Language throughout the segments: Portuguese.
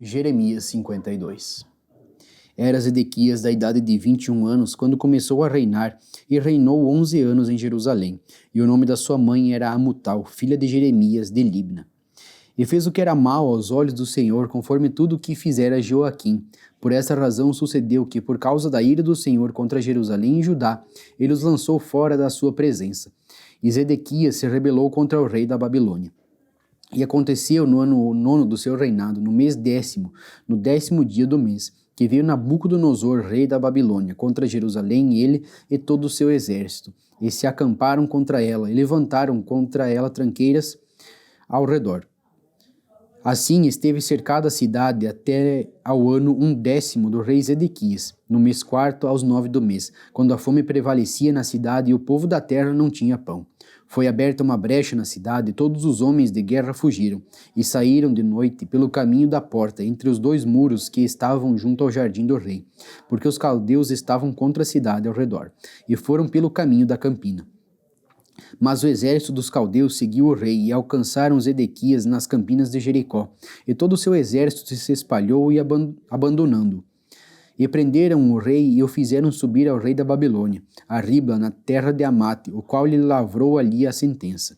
Jeremias 52. Era Zedequias da idade de 21 anos quando começou a reinar, e reinou 11 anos em Jerusalém, e o nome da sua mãe era Amutal, filha de Jeremias de Libna. E fez o que era mal aos olhos do Senhor, conforme tudo o que fizera Joaquim. Por essa razão sucedeu que, por causa da ira do Senhor contra Jerusalém e Judá, ele os lançou fora da sua presença. E Zedequias se rebelou contra o rei da Babilônia. E aconteceu no ano 9 do seu reinado, no mês 10º, no 10º dia do mês, que veio Nabucodonosor, rei da Babilônia, contra Jerusalém, ele e todo o seu exército, e se acamparam contra ela, e levantaram contra ela tranqueiras ao redor. Assim esteve cercada a cidade até ao ano 10º do rei Zedequias, no mês 4º aos 9 do mês, quando a fome prevalecia na cidade e o povo da terra não tinha pão. Foi aberta uma brecha na cidade e todos os homens de guerra fugiram, e saíram de noite pelo caminho da porta, entre os dois muros que estavam junto ao jardim do rei, porque os caldeus estavam contra a cidade ao redor, e foram pelo caminho da campina. Mas o exército dos caldeus seguiu o rei e alcançaram Zedequias nas campinas de Jericó, e todo o seu exército se espalhou e abandonando-o. E prenderam o rei e o fizeram subir ao rei da Babilônia, a Ribla, na terra de Amate, o qual lhe lavrou ali a sentença.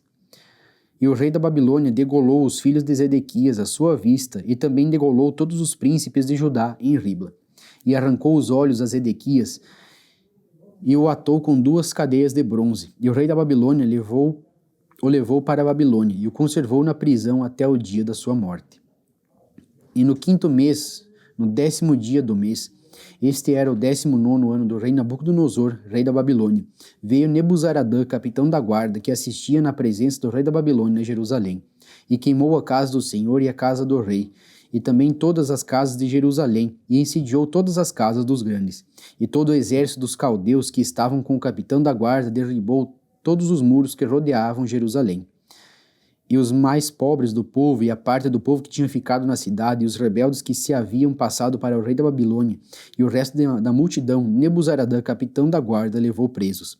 E o rei da Babilônia degolou os filhos de Zedequias à sua vista, e também degolou todos os príncipes de Judá em Ribla. E arrancou os olhos a Zedequias, e o atou com 2 cadeias de bronze. E o rei da Babilônia o levou para a Babilônia, e o conservou na prisão até o dia da sua morte. E no 5º mês, no 10º dia do mês, este era o 19º ano do rei Nabucodonosor, rei da Babilônia, veio Nebuzaradã, capitão da guarda, que assistia na presença do rei da Babilônia em Jerusalém, e queimou a casa do Senhor e a casa do rei, e também todas as casas de Jerusalém, e incendiou todas as casas dos grandes. E todo o exército dos caldeus que estavam com o capitão da guarda derribou todos os muros que rodeavam Jerusalém. E os mais pobres do povo, e a parte do povo que tinha ficado na cidade, e os rebeldes que se haviam passado para o rei da Babilônia, e o resto da multidão, Nebuzaradã, capitão da guarda, levou presos.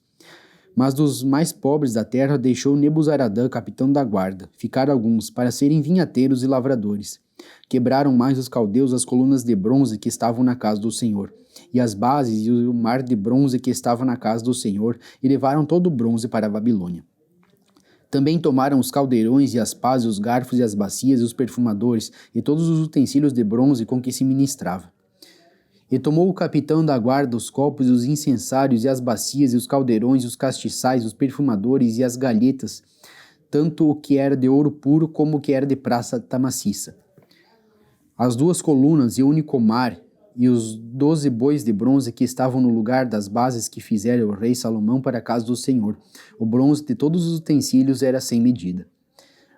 Mas dos mais pobres da terra deixou Nebuzaradã, capitão da guarda, ficar alguns, para serem vinhateiros e lavradores. Quebraram mais os caldeus as colunas de bronze que estavam na casa do Senhor, e as bases e o mar de bronze que estava na casa do Senhor, e levaram todo o bronze para a Babilônia. Também tomaram os caldeirões e as pás, e os garfos e as bacias e os perfumadores, e todos os utensílios de bronze com que se ministrava. E tomou o capitão da guarda os copos e os incensários e as bacias e os caldeirões e os castiçais, os perfumadores e as galhetas, tanto o que era de ouro puro como o que era de prata maciça. As 2 colunas e o unicomar e os 12 bois de bronze que estavam no lugar das bases que fizera o rei Salomão para a casa do Senhor. O bronze de todos os utensílios era sem medida.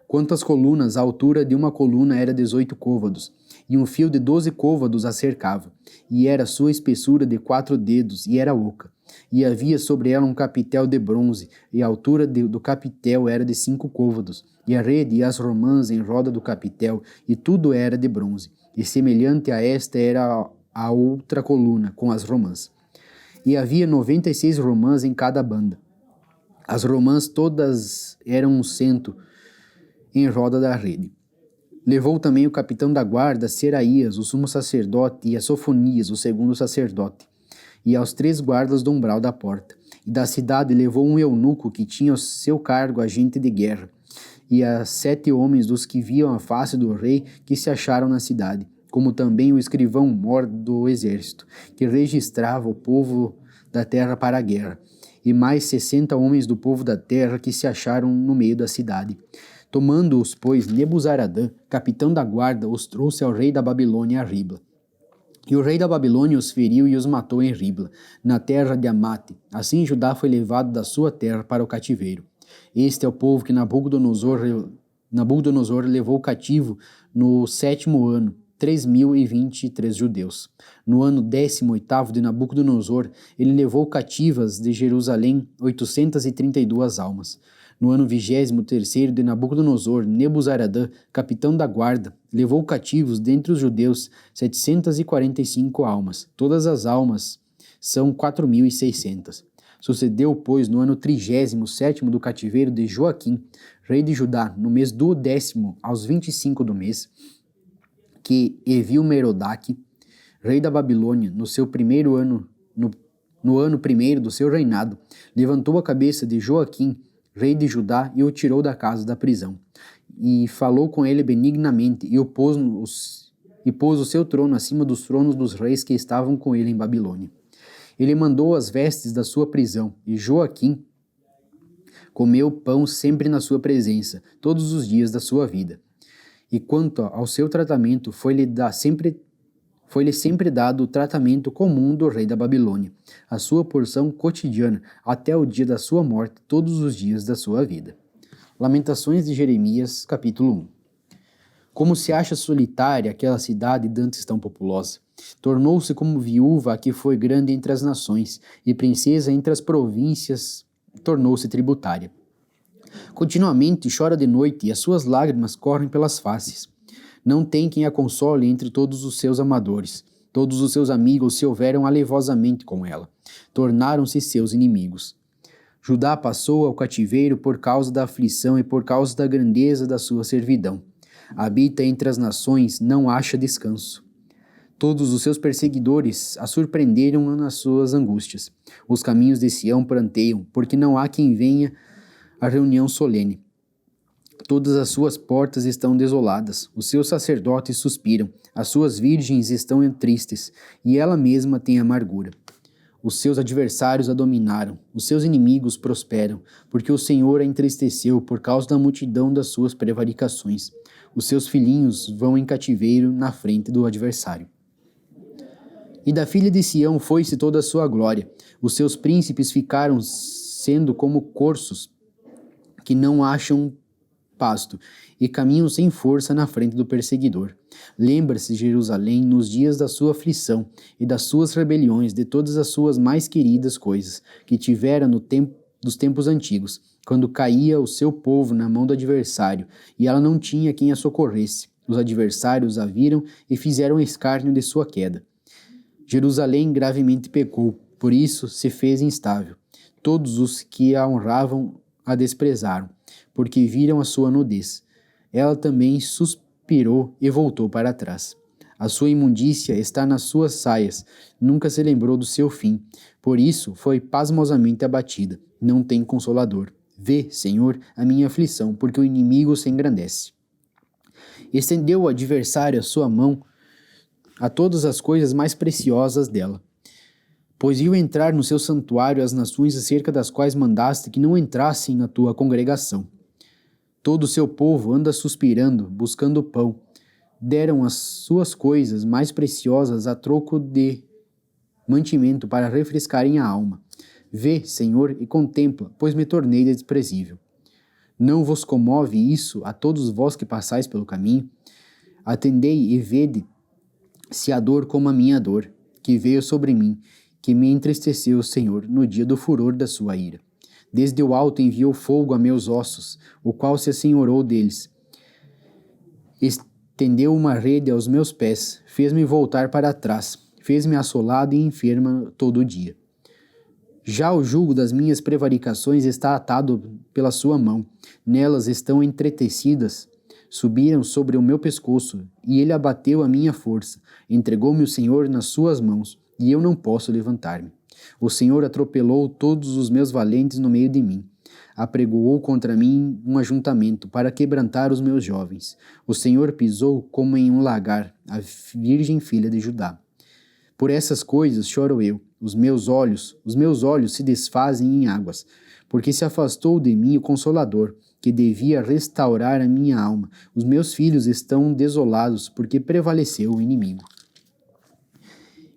Quanto às colunas, a altura de uma coluna era 18 côvados, e um fio de 12 côvados a cercava, e era sua espessura de 4 dedos, e era oca. E havia sobre ela um capitel de bronze, e a altura do capitel era de 5 côvados, e a rede e as romãs em roda do capitel, e tudo era de bronze, e semelhante a esta era a outra coluna, com as romãs. E havia 96 romãs em cada banda. As romãs todas eram 100 em roda da rede. Levou também o capitão da guarda, Seraías, o sumo sacerdote, e a Sofonias, o segundo sacerdote, e aos 3 guardas do umbral da porta. E da cidade levou um eunuco que tinha ao seu cargo agente de guerra, e a 7 homens dos que viam a face do rei que se acharam na cidade, como também o escrivão-mor do exército, que registrava o povo da terra para a guerra, e mais 60 homens do povo da terra que se acharam no meio da cidade. Tomando-os, pois, Nebuzaradã, capitão da guarda, os trouxe ao rei da Babilônia a Ribla. E o rei da Babilônia os feriu e os matou em Ribla, na terra de Amate. Assim Judá foi levado da sua terra para o cativeiro. Este é o povo que Nabucodonosor levou cativo no 7º ano, 3.023 judeus. No ano 18º de Nabucodonosor, ele levou cativas de Jerusalém 832 almas. No ano 23º de Nabucodonosor, Nebuzaradã, capitão da guarda, levou cativos dentre os judeus 745 almas. Todas as almas são 4.600. Sucedeu, pois, no ano 37º do cativeiro de Joaquim, rei de Judá, no mês do 10º aos 25 do mês, que Evil-Merodach, rei da Babilônia, no seu primeiro ano, no ano primeiro do seu reinado, levantou a cabeça de Joaquim, rei de Judá, e o tirou da casa da prisão. E falou com ele benignamente, e pôs o seu trono acima dos tronos dos reis que estavam com ele em Babilônia. Ele mandou as vestes da sua prisão, e Joaquim comeu pão sempre na sua presença, todos os dias da sua vida. E quanto ao seu tratamento, foi-lhe sempre dado o tratamento comum do rei da Babilônia, a sua porção cotidiana, até o dia da sua morte, todos os dias da sua vida. Lamentações de Jeremias, capítulo 1. Como se acha solitária aquela cidade dantes tão populosa. Tornou-se como viúva a que foi grande entre as nações, e princesa entre as províncias tornou-se tributária. Continuamente chora de noite, e as suas lágrimas correm pelas faces. Não tem quem a console entre todos os seus amadores. Todos os seus amigos se houveram alevosamente com ela. Tornaram-se seus inimigos. Judá passou ao cativeiro por causa da aflição e por causa da grandeza da sua servidão. Habita entre as nações, não acha descanso. Todos os seus perseguidores a surpreenderam nas suas angústias. Os caminhos de Sião pranteiam, porque não há quem venha à reunião solene. Todas as suas portas estão desoladas, os seus sacerdotes suspiram, as suas virgens estão tristes, e ela mesma tem amargura. Os seus adversários a dominaram, os seus inimigos prosperam, porque o Senhor a entristeceu por causa da multidão das suas prevaricações. Os seus filhinhos vão em cativeiro na frente do adversário. E da filha de Sião foi-se toda a sua glória. Os seus príncipes ficaram sendo como corços que não acham pasto e caminham sem força na frente do perseguidor. Lembra-se Jerusalém nos dias da sua aflição e das suas rebeliões, de todas as suas mais queridas coisas que tivera dos tempos antigos, quando caía o seu povo na mão do adversário e ela não tinha quem a socorresse. Os adversários a viram e fizeram escárnio de sua queda. Jerusalém gravemente pecou, por isso se fez instável. Todos os que a honravam a desprezaram, porque viram a sua nudez. Ela também suspirou e voltou para trás. A sua imundícia está nas suas saias, nunca se lembrou do seu fim. Por isso foi pasmosamente abatida, não tem consolador. Vê, Senhor, a minha aflição, porque o inimigo se engrandece. Estendeu o adversário a sua mão a todas as coisas mais preciosas dela. Pois viu entrar no seu santuário as nações acerca das quais mandaste que não entrassem na tua congregação. Todo o seu povo anda suspirando, buscando pão. Deram as suas coisas mais preciosas a troco de mantimento para refrescarem a alma. Vê, Senhor, e contempla, pois me tornei desprezível. Não vos comove isso a todos vós que passais pelo caminho? Atendei e vede se a dor como a minha dor, que veio sobre mim, que me entristeceu, Senhor, no dia do furor da sua ira. Desde o alto enviou fogo a meus ossos, o qual se assenhorou deles. Estendeu uma rede aos meus pés, fez-me voltar para trás, fez-me assolado e enferma todo o dia. Já o jugo das minhas prevaricações está atado pela sua mão, nelas estão entretecidas, subiram sobre o meu pescoço, e ele abateu a minha força, entregou-me o Senhor nas suas mãos, e eu não posso levantar-me. O Senhor atropelou todos os meus valentes no meio de mim. Apregoou contra mim um ajuntamento para quebrantar os meus jovens. O Senhor pisou como em um lagar a virgem filha de Judá. Por essas coisas choro eu. Os meus olhos se desfazem em águas, porque se afastou de mim o Consolador, que devia restaurar a minha alma. Os meus filhos estão desolados, porque prevaleceu o inimigo.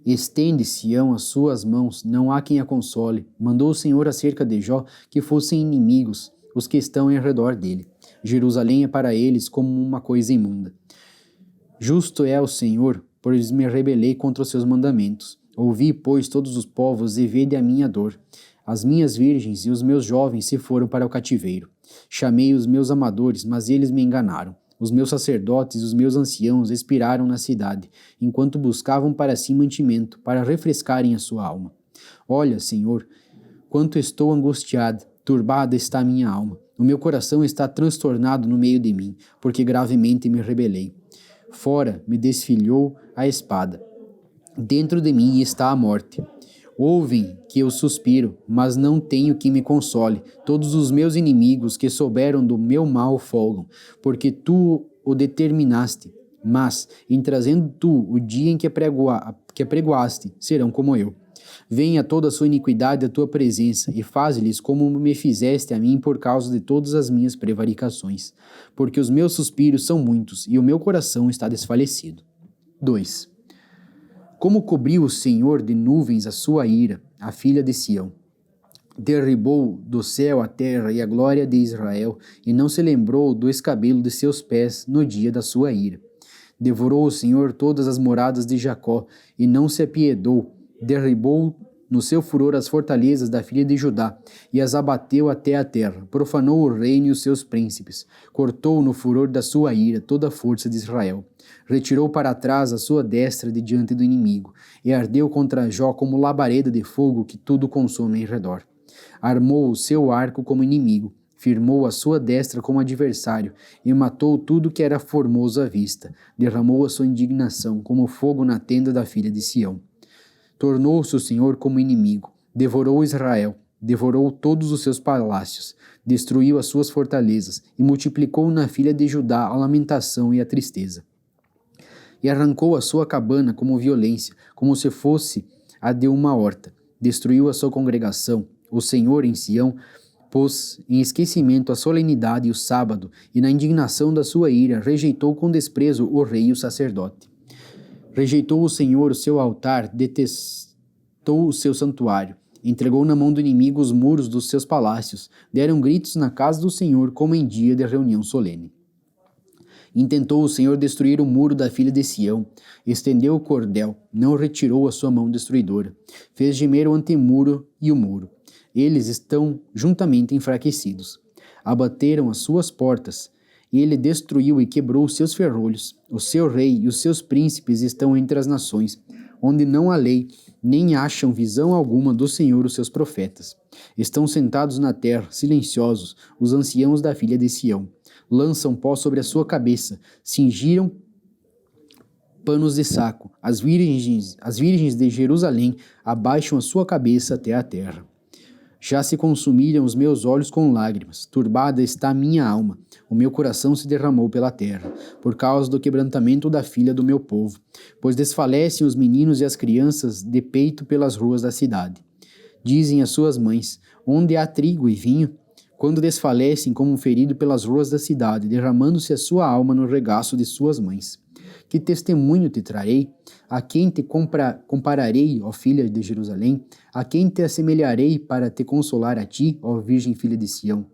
Estende Sião as suas mãos, não há quem a console. Mandou o Senhor acerca de Jó que fossem inimigos os que estão em redor dele. Jerusalém é para eles como uma coisa imunda. Justo é o Senhor, pois me rebelei contra os seus mandamentos. Ouvi, pois, todos os povos e vede a minha dor. As minhas virgens e os meus jovens se foram para o cativeiro. Chamei os meus amadores, mas eles me enganaram. Os meus sacerdotes e os meus anciãos expiraram na cidade, enquanto buscavam para si mantimento, para refrescarem a sua alma. Olha, Senhor, quanto estou angustiada, turbada está a minha alma. O meu coração está transtornado no meio de mim, porque gravemente me rebelei. Fora me desfilhou a espada. Dentro de mim está a morte. Ouvem que eu suspiro, mas não tenho quem me console. Todos os meus inimigos que souberam do meu mal folgam, porque tu o determinaste. Mas, em trazendo tu o dia em que apregoaste, serão como eu. Venha toda a sua iniquidade à tua presença, e faze-lhes como me fizeste a mim por causa de todas as minhas prevaricações. Porque os meus suspiros são muitos, e o meu coração está desfalecido. 2. Como cobriu o Senhor de nuvens a sua ira, a filha de Sião. Derribou do céu a terra e a glória de Israel, e não se lembrou do escabelo de seus pés no dia da sua ira. Devorou o Senhor todas as moradas de Jacó, e não se apiedou. Derribou no seu furor as fortalezas da filha de Judá, e as abateu até a terra. Profanou o reino e os seus príncipes. Cortou no furor da sua ira toda a força de Israel. Retirou para trás a sua destra de diante do inimigo, e ardeu contra Jó como labareda de fogo que tudo consome em redor. Armou o seu arco como inimigo, firmou a sua destra como adversário, e matou tudo que era formoso à vista. Derramou a sua indignação como fogo na tenda da filha de Sião. Tornou-se o Senhor como inimigo, devorou Israel, devorou todos os seus palácios, destruiu as suas fortalezas, e multiplicou na filha de Judá a lamentação e a tristeza. E arrancou a sua cabana como violência, como se fosse a de uma horta. Destruiu a sua congregação. O Senhor em Sião pôs em esquecimento a solenidade e o sábado, e na indignação da sua ira rejeitou com desprezo o rei e o sacerdote. Rejeitou o Senhor o seu altar, detestou o seu santuário. Entregou na mão do inimigo os muros dos seus palácios. Deram gritos na casa do Senhor como em dia de reunião solene. Intentou o Senhor destruir o muro da filha de Sião, estendeu o cordel, não retirou a sua mão destruidora, fez gemer o antemuro e o muro. Eles estão juntamente enfraquecidos. Abateram as suas portas, e ele destruiu e quebrou os seus ferrolhos. O seu rei e os seus príncipes estão entre as nações, onde não há lei, nem acham visão alguma do Senhor os seus profetas. Estão sentados na terra, silenciosos, os anciãos da filha de Sião. Lançam pó sobre a sua cabeça, cingiram panos de saco. As virgens de Jerusalém abaixam a sua cabeça até a terra. Já se consumiram os meus olhos com lágrimas, turbada está a minha alma, o meu coração se derramou pela terra, por causa do quebrantamento da filha do meu povo, pois desfalecem os meninos e as crianças de peito pelas ruas da cidade. Dizem as suas mães, onde há trigo e vinho? Quando desfalecem como um ferido pelas ruas da cidade, derramando-se a sua alma no regaço de suas mães. Que testemunho te trarei? A quem te compararei, ó filha de Jerusalém? A quem te assemelharei para te consolar a ti, ó virgem filha de Sião?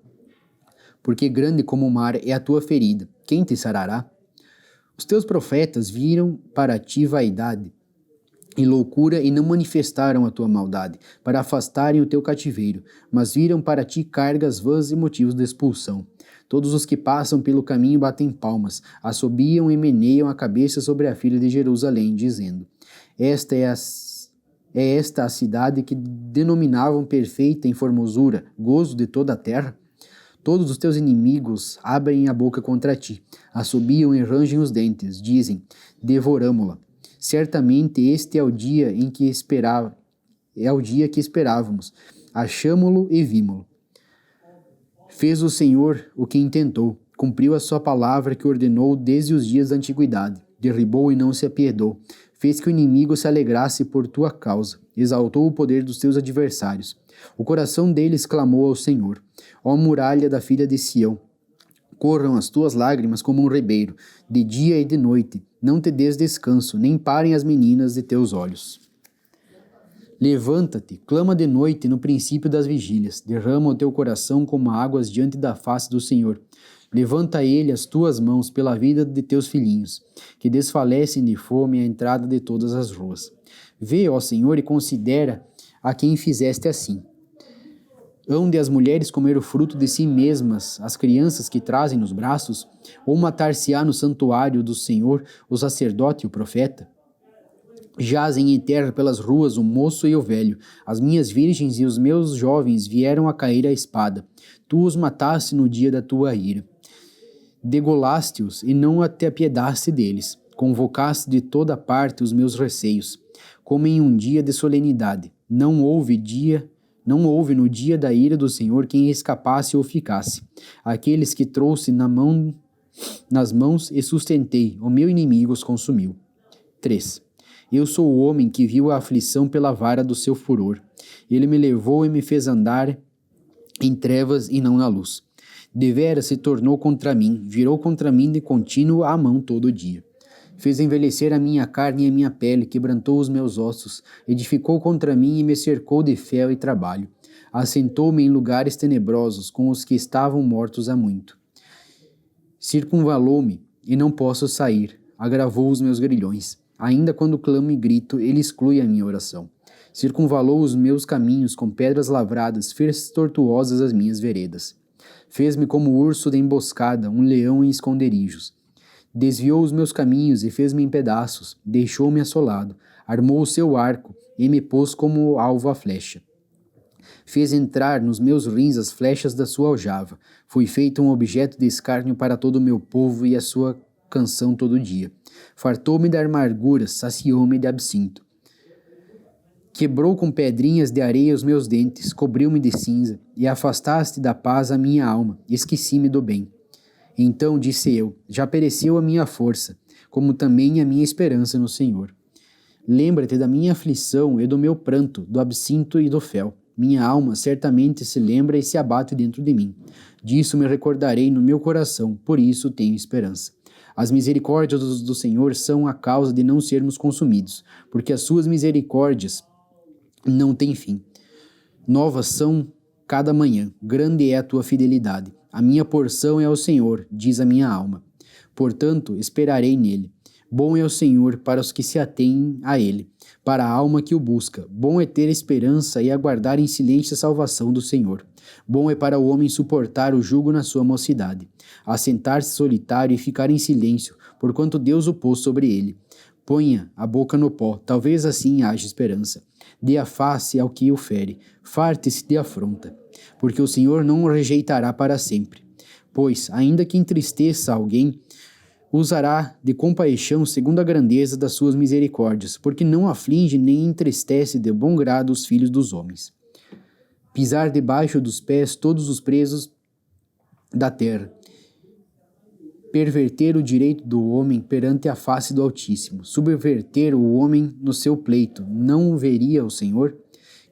Porque grande como o mar é a tua ferida, quem te sarará? Os teus profetas viram para ti vaidade e loucura e não manifestaram a tua maldade, para afastarem o teu cativeiro, mas viram para ti cargas vãs e motivos de expulsão. Todos os que passam pelo caminho batem palmas, assobiam e meneiam a cabeça sobre a filha de Jerusalém, dizendo: Esta é esta a cidade que denominavam perfeita em formosura, gozo de toda a terra? Todos os teus inimigos abrem a boca contra ti, assobiam e rangem os dentes, dizem: Devoramo-la. Certamente este é o dia em que esperávamos. Achamo-lo e vimo-lo. Fez o Senhor o que intentou, cumpriu a sua palavra que ordenou desde os dias da antiguidade. Derribou e não se apiedou. Fez que o inimigo se alegrasse por tua causa. Exaltou o poder dos teus adversários. O coração deles clamou ao Senhor. Ó muralha da filha de Sião, corram as tuas lágrimas como um ribeiro, de dia e de noite. Não te des descanso, nem parem as meninas de teus olhos. Levanta-te, clama de noite no princípio das vigílias. Derrama o teu coração como águas diante da face do Senhor. Levanta a ele as tuas mãos pela vida de teus filhinhos, que desfalecem de fome à entrada de todas as ruas. Vê, ó Senhor, e considera a quem fizeste assim. Hão de as mulheres comer o fruto de si mesmas, as crianças que trazem nos braços? Ou matar-se-á no santuário do Senhor o sacerdote e o profeta? Jazem em terra pelas ruas o moço e o velho. As minhas virgens e os meus jovens vieram a cair à espada. Tu os mataste no dia da tua ira. Degolaste-os e não te apiedaste deles. Convocaste de toda parte os meus receios, como em um dia de solenidade. Não houve no dia da ira do Senhor quem escapasse ou ficasse. Aqueles que trouxe nas mãos e sustentei, o meu inimigo os consumiu. 3. Eu sou o homem que viu a aflição pela vara do seu furor. Ele me levou e me fez andar em trevas e não na luz. Deveras se tornou contra mim, virou contra mim de contínuo a mão todo dia. Fez envelhecer a minha carne e a minha pele, quebrantou os meus ossos, edificou contra mim e me cercou de fel e trabalho. Assentou-me em lugares tenebrosos com os que estavam mortos há muito. Circunvalou-me e não posso sair, agravou os meus grilhões. Ainda quando clamo e grito, ele exclui a minha oração. Circunvalou os meus caminhos com pedras lavradas, fez tortuosas as minhas veredas. Fez-me como urso de emboscada, um leão em esconderijos. Desviou os meus caminhos e fez-me em pedaços, deixou-me assolado, armou o seu arco e me pôs como alvo a flecha. Fez entrar nos meus rins as flechas da sua aljava. Fui feito um objeto de escárnio para todo o meu povo e a sua canção todo dia. Fartou-me de amarguras, saciou-me de absinto. Quebrou com pedrinhas de areia os meus dentes, cobriu-me de cinza, e afastaste da paz a minha alma, esqueci-me do bem. Então disse eu, já pereceu a minha força, como também a minha esperança no Senhor. Lembra-te da minha aflição e do meu pranto, do absinto e do fel. Minha alma certamente se lembra e se abate dentro de mim. Disso me recordarei no meu coração, por isso tenho esperança. As misericórdias do Senhor são a causa de não sermos consumidos, porque as suas misericórdias não têm fim. Novas são cada manhã, grande é a tua fidelidade. A minha porção é o Senhor, diz a minha alma. Portanto, esperarei nele. Bom é o Senhor para os que se atêm a ele, para a alma que o busca. Bom é ter esperança e aguardar em silêncio a salvação do Senhor. Bom é para o homem suportar o jugo na sua mocidade, assentar-se solitário e ficar em silêncio, porquanto Deus o pôs sobre ele. Ponha a boca no pó, talvez assim haja esperança. Dê a face ao que o fere, farte-se de afronta, porque o Senhor não o rejeitará para sempre. Pois, ainda que entristeça alguém, usará de compaixão segundo a grandeza das suas misericórdias, porque não aflige nem entristece de bom grado os filhos dos homens. Pisar debaixo dos pés todos os presos da terra, perverter o direito do homem perante a face do Altíssimo, subverter o homem no seu pleito, não o veria o Senhor?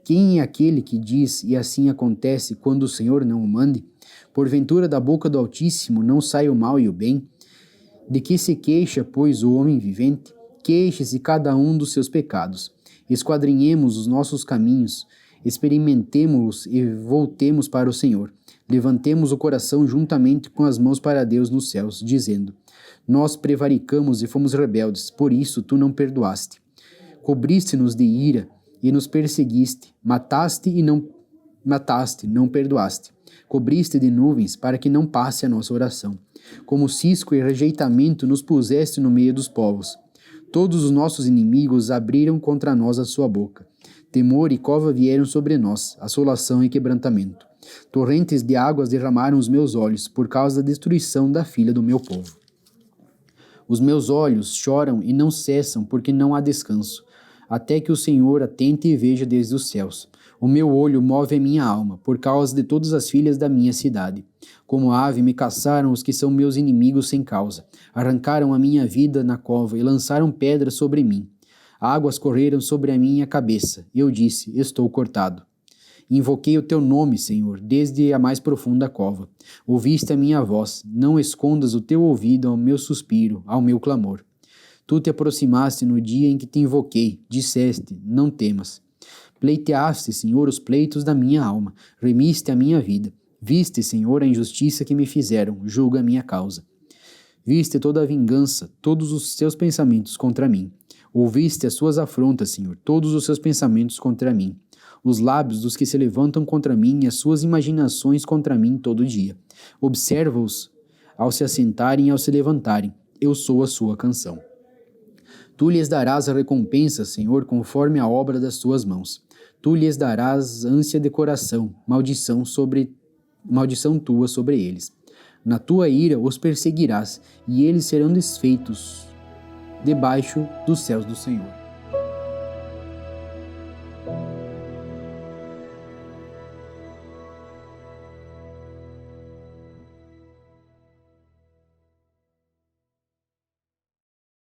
Quem é aquele que diz, e assim acontece, quando o Senhor não o mande? Porventura da boca do Altíssimo não sai o mal e o bem? De que se queixa, pois, o homem vivente? Queixe-se cada um dos seus pecados. Esquadrinhemos os nossos caminhos, experimentemo-los e voltemos para o Senhor. Levantemos o coração juntamente com as mãos para Deus nos céus, dizendo: Nós prevaricamos e fomos rebeldes, por isso tu não perdoaste. Cobriste-nos de ira e nos perseguiste, mataste e não perdoaste. Cobriste de nuvens para que não passe a nossa oração. Como cisco e rejeitamento nos puseste no meio dos povos. Todos os nossos inimigos abriram contra nós a sua boca. Temor e cova vieram sobre nós, assolação e quebrantamento. Torrentes de águas derramaram os meus olhos, por causa da destruição da filha do meu povo. Os meus olhos choram e não cessam, porque não há descanso, até que o Senhor atente e veja desde os céus. O meu olho move a minha alma, por causa de todas as filhas da minha cidade. Como ave me caçaram os que são meus inimigos sem causa. Arrancaram a minha vida na cova e lançaram pedras sobre mim. Águas correram sobre a minha cabeça. Eu disse: estou cortado. Invoquei o teu nome, Senhor, desde a mais profunda cova. Ouviste a minha voz. Não escondas o teu ouvido ao meu suspiro, ao meu clamor. Tu te aproximaste no dia em que te invoquei. Disseste: não temas. Pleiteaste, Senhor, os pleitos da minha alma. Remiste a minha vida. Viste, Senhor, a injustiça que me fizeram. Julga a minha causa. Viste toda a vingança, todos os seus pensamentos contra mim. Ouviste as suas afrontas, Senhor, todos os seus pensamentos contra mim. Os lábios dos que se levantam contra mim e as suas imaginações contra mim todo dia. Observa-os ao se assentarem e ao se levantarem. Eu sou a sua canção. Tu lhes darás a recompensa, Senhor, conforme a obra das tuas mãos. Tu lhes darás ânsia de coração, maldição tua sobre eles. Na tua ira os perseguirás, e eles serão desfeitos debaixo dos céus do Senhor.